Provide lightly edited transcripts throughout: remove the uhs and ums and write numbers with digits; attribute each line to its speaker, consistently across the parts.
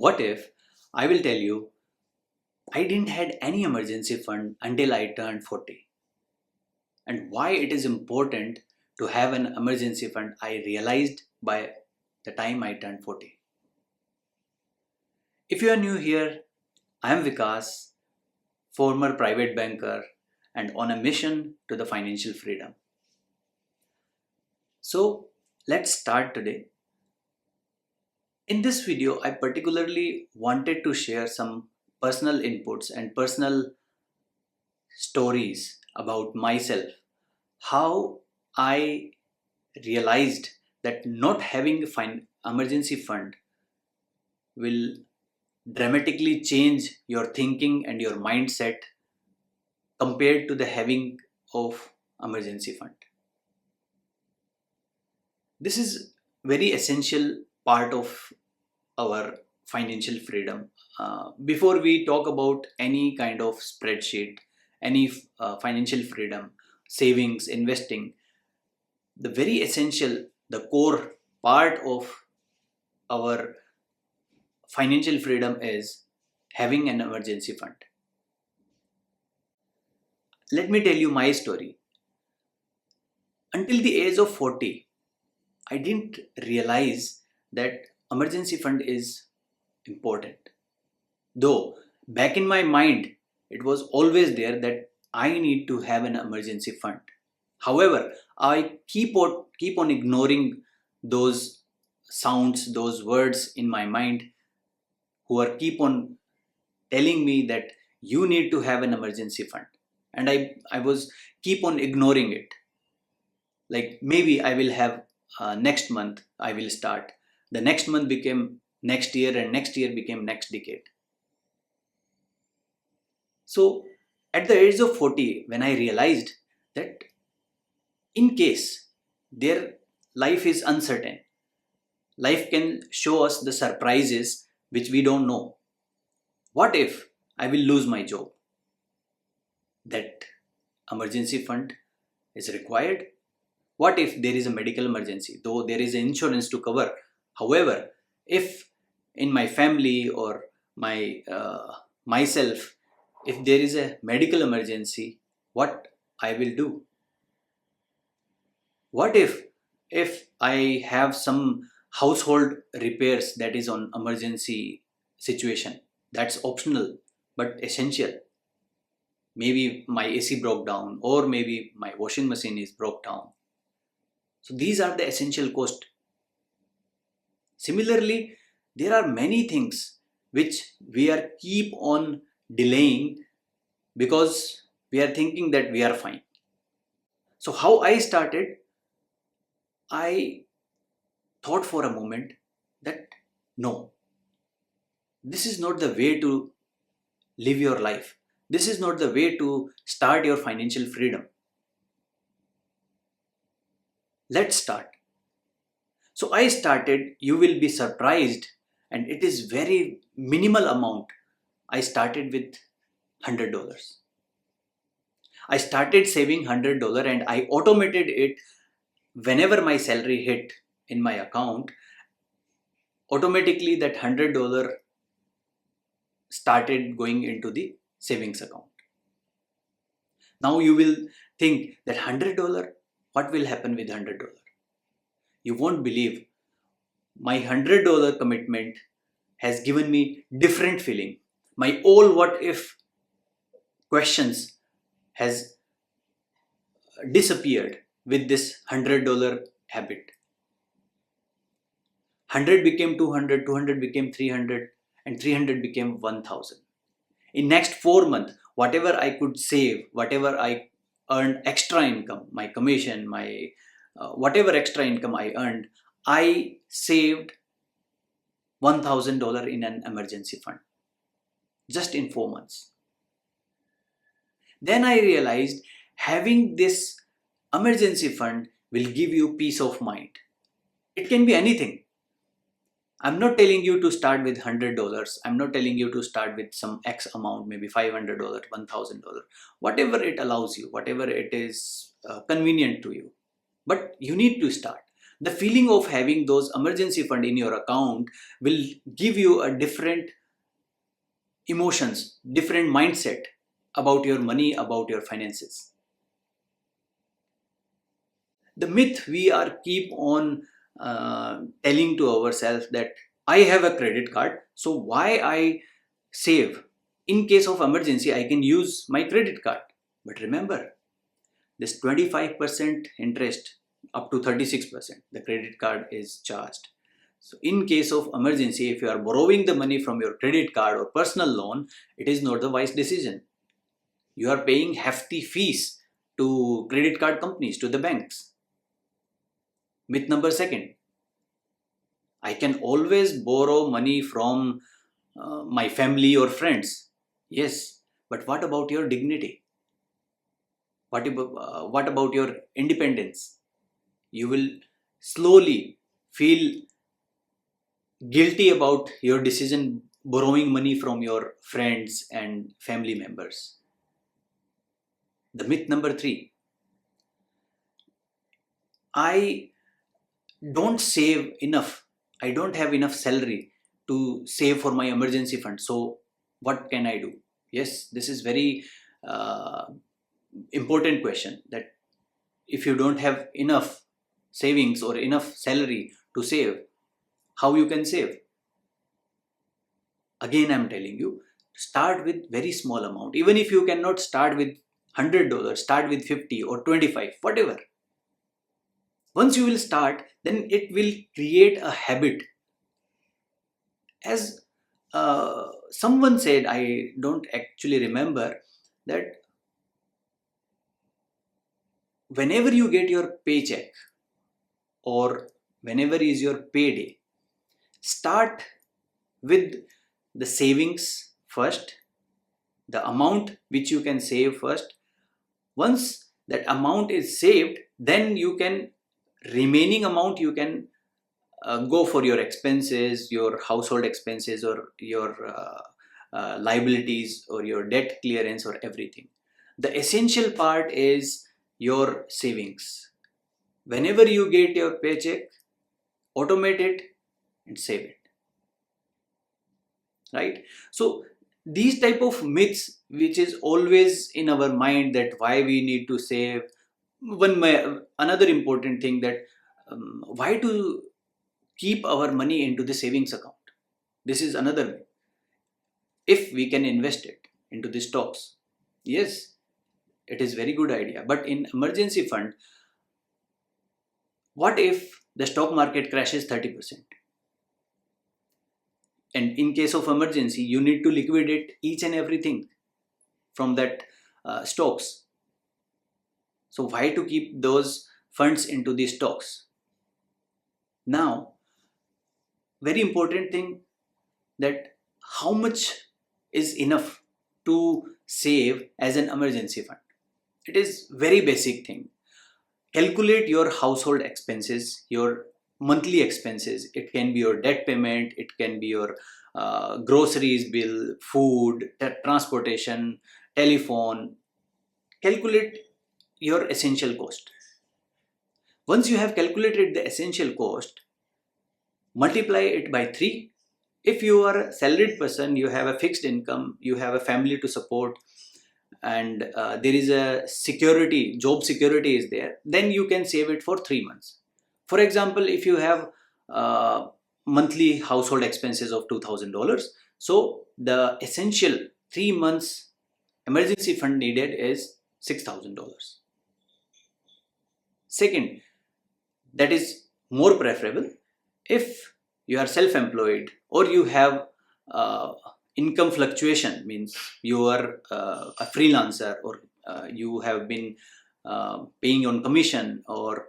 Speaker 1: What if I will tell you I didn't had any emergency fund until I turned 40, and why it is important to have an emergency fund I realized by the time I turned 40. If you are new here, I am Vikas, former private banker and on a mission to the financial freedom. So let's start today. In this video, I particularly wanted to share some personal inputs and personal stories about myself, how I realized that not having a emergency fund will dramatically change your thinking and your mindset compared to the having of emergency fund. This is very essential part of our financial freedom. Before we talk about any kind of spreadsheet, any financial freedom, savings, investing, the very essential, the core part of our financial freedom is having an emergency fund. Let me tell you my story. Until the age of 40, I didn't realize that emergency fund is important. Though back in my mind, it was always there that I need to have an emergency fund. However, I keep on ignoring those sounds, those words in my mind who are keep on telling me that you need to have an emergency fund, and I was keep on ignoring it. Like maybe I will have next month I will start. The next month became next year, and next year became next decade. So at the age of 40, when I realized that in case their life is uncertain, life can show us the surprises which we don't know. What if I will lose my job? That emergency fund is required. What if there is a medical emergency, though there is insurance to cover? However, if in my family or my myself, if there is a medical emergency, what I will do? What if I have some household repairs that is on emergency situation? That's optional but essential. Maybe my AC broke down, or maybe my washing machine is broke down. So these are the essential cost. Similarly, there are many things which we are keep on delaying because we are thinking that we are fine. So how I started, I thought for a moment that no, this is not the way to live your life. This is not the way to start your financial freedom. Let's start. So I started, you will be surprised, and it is very minimal amount. I started with $100. I started saving $100 and I automated it. Whenever my salary hit in my account, automatically that $100 started going into the savings account. Now you will think that $100, what will happen with $100? You won't believe, my $100 commitment has given me different feeling. My all what if questions has disappeared with this $100 habit. 100 became 200, 200 became 300, and 300 became 1000. In next 4 months, whatever I could save, whatever I earned extra income, my commission, my whatever extra income I earned, I saved $1000 in an emergency fund just in 4 months. Then I realized having this emergency fund will give you peace of mind. It can be anything. I'm not telling you to start with $100. I'm not telling you to start with some X amount, maybe $500, $1000, whatever it allows you, whatever it is convenient to you. But you need to start. The feeling of having those emergency fund in your account will give you a different emotions, different mindset about your money, about your finances. The myth we are keep on telling to ourselves that I have a credit card, so why I save? In case of emergency, I can use my credit card. But remember, this 25% interest up to 36%, the credit card is charged. So in case of emergency, if you are borrowing the money from your credit card or personal loan, it is not the wise decision. You are paying hefty fees to credit card companies, to the banks. Myth number second, I can always borrow money from my family or friends. Yes, but what about your dignity? What about your independence? You will slowly feel guilty about your decision borrowing money from your friends and family members. The myth number three, I don't save enough. I don't have enough salary to save for my emergency fund. So, what can I do? Yes, this is very uh, important question, that if you don't have enough savings or enough salary to save, how you can save? Again, I'm telling you, start with very small amount. Even if you cannot start with $100, start with 50 or 25, whatever. Once you will start, then it will create a habit. As someone said, I don't actually remember, that whenever you get your paycheck or whenever is your payday, start with the savings first, the amount which you can save first. Once that amount is saved, then you can, remaining amount you can go for your expenses, your household expenses, or your liabilities, or your debt clearance, or everything. The essential part is your savings. Whenever you get your paycheck, automate it and save it. Right? So these type of myths which is always in our mind, that why we need to save. Another important thing, that why to keep our money into the savings account. This is another myth. If we can invest it into the stocks, yes, it is very good idea. But in emergency fund, what if the stock market crashes 30%? And in case of emergency, you need to liquidate each and everything from that stocks. So why to keep those funds into the stocks? Now, very important thing, that how much is enough to save as an emergency fund. It is very basic thing. Calculate your household expenses, your monthly expenses. It can be your debt payment, it can be your groceries bill, food, transportation, telephone. Calculate your essential cost. Once you have calculated the essential cost, multiply it by 3. If you are a salaried person, you have a fixed income, you have a family to support, and there is a security, job security is there, then you can save it for 3 months. For example, if you have monthly household expenses of $2,000, so the essential 3 months emergency fund needed is $6,000. Second, that is more preferable, if you are self-employed or you have income fluctuation, means you are a freelancer, or you have been paying on commission, or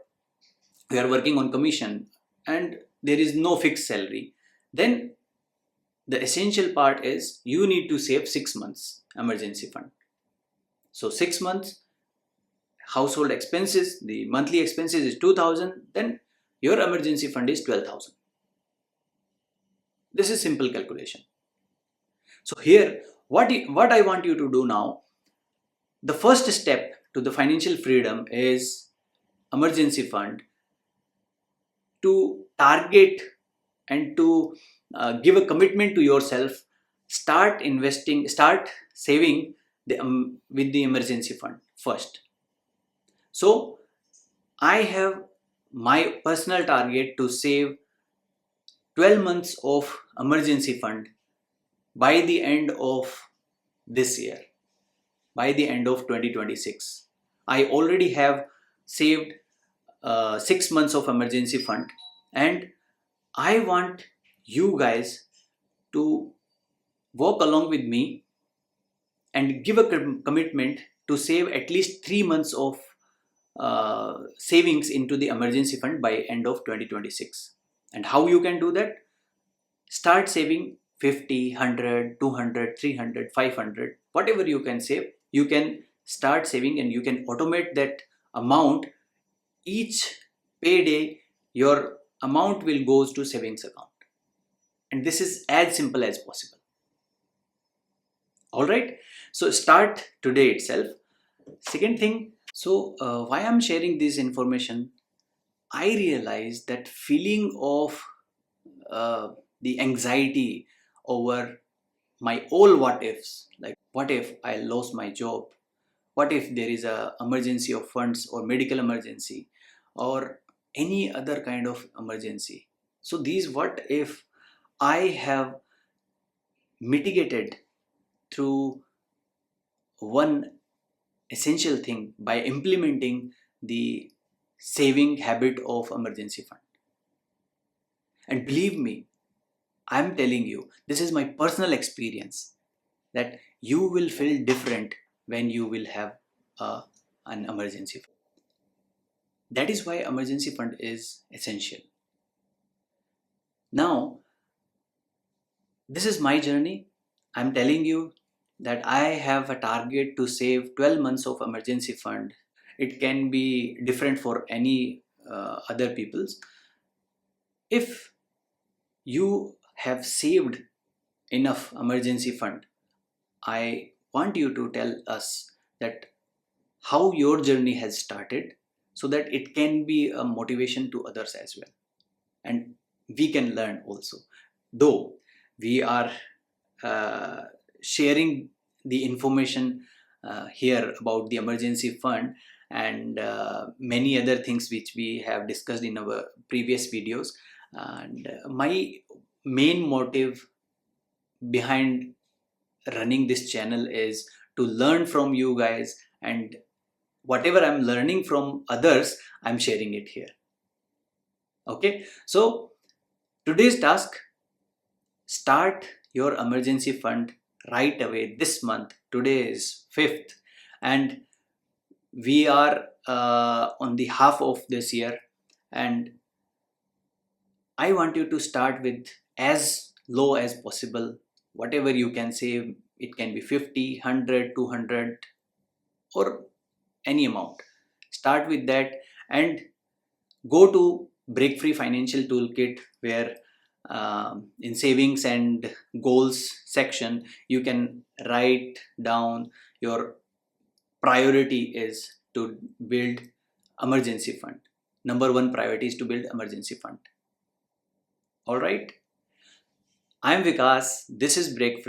Speaker 1: you are working on commission, and there is no fixed salary, then the essential part is you need to save 6 months emergency fund. So 6 months household expenses, the monthly expenses is 2,000, then your emergency fund is 12,000. This is simple calculation. So here, what I want you to do now, the first step to the financial freedom is emergency fund. to target and to give a commitment to yourself, start investing, start saving with the emergency fund first. So I have my personal target to save 12 months of emergency fund by the end of this year, by the end of 2026. I already have saved 6 months of emergency fund, and I want you guys to walk along with me and give a commitment to save at least 3 months of savings into the emergency fund by end of 2026. And how you can do that? Start saving 50, 100, 200, 300, 500, whatever you can save. You can start saving and you can automate that amount. Each payday, your amount will goes to savings account. And this is as simple as possible. All right. So start today itself. Second thing, so why I'm sharing this information, I realized that feeling of the anxiety over my all what ifs, like what if I lost my job, what if there is a emergency of funds or medical emergency or any other kind of emergency. So these what if I have mitigated through one essential thing by implementing the saving habit of emergency fund. And believe me, I'm telling you, this is my personal experience, that you will feel different when you will have an emergency fund. That is why emergency fund is essential. Now, this is my journey. I'm telling you that I have a target to save 12 months of emergency fund. It can be different for any other people's. If you have saved enough emergency fund, I want you to tell us that how your journey has started, so that it can be a motivation to others as well, and we can learn also. Though we are uh, sharing the information here about the emergency fund and many other things which we have discussed in our previous videos, and my main motive behind running this channel is to learn from you guys, and whatever I'm learning from others, I'm sharing it here. Okay, so today's task: start your emergency fund right away this month. Today is 5th, and we are on the half of this year, and I want you to start with as low as possible. Whatever you can save, it can be 50, 100, 200, or any amount. Start with that and go to Break Free Financial Toolkit, where in savings and goals section, you can write down your priority is to build emergency fund. Number one priority is to build emergency fund. All right. I'm Vikas. This is Break Free.